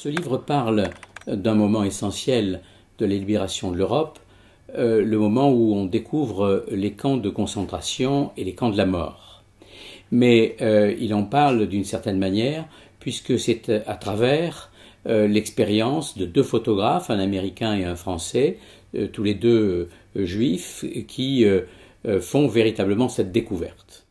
Ce livre parle d'un moment essentiel de la libération de l'Europe, le moment où on découvre les camps de concentration et les camps de la mort. Mais il en parle d'une certaine manière, puisque c'est à travers l'expérience de deux photographes, un Américain et un Français, tous les deux juifs, qui font véritablement cette découverte.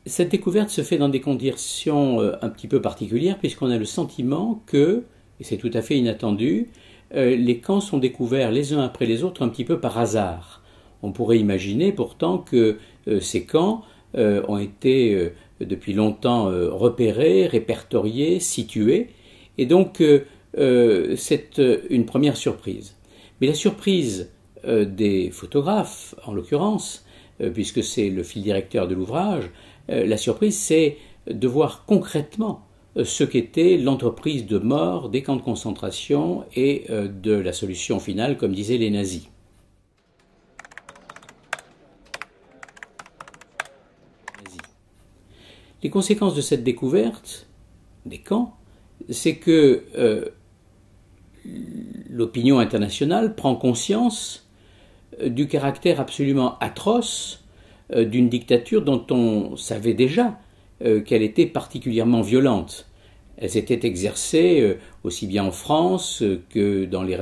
Cette découverte se fait dans des conditions un petit peu particulières, puisqu'on a le sentiment que, et c'est tout à fait inattendu, les camps sont découverts les uns après les autres un petit peu par hasard. On pourrait imaginer pourtant que ces camps ont été depuis longtemps repérés, répertoriés, situés, et donc c'est une première surprise. Mais la surprise des photographes, en l'occurrence, puisque c'est le fil directeur de l'ouvrage, la surprise, c'est de voir concrètement ce qu'était l'entreprise de mort des camps de concentration et de la solution finale, comme disaient les nazis. Les conséquences de cette découverte des camps, c'est que l'opinion internationale prend conscience du caractère absolument atroce d'une dictature dont on savait déjà qu'elle était particulièrement violente. Elle s'était exercée aussi bien en France que dans le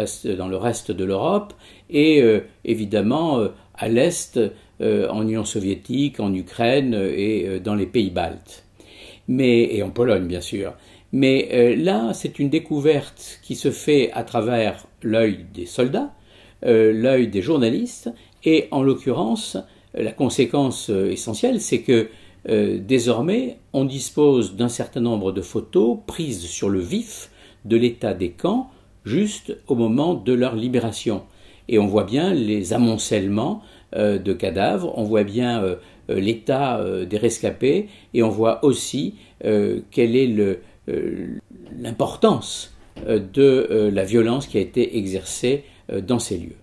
reste de l'Europe et évidemment à l'Est, en Union soviétique, en Ukraine et dans les pays baltes. Et en Pologne bien sûr. Mais là, c'est une découverte qui se fait à travers l'œil des soldats, l'œil des journalistes et en l'occurrence, la conséquence essentielle, c'est que désormais, on dispose d'un certain nombre de photos prises sur le vif de l'état des camps juste au moment de leur libération. Et on voit bien les amoncellements de cadavres, on voit bien l'état des rescapés et on voit aussi quelle est l'importance de la violence qui a été exercée dans ces lieux.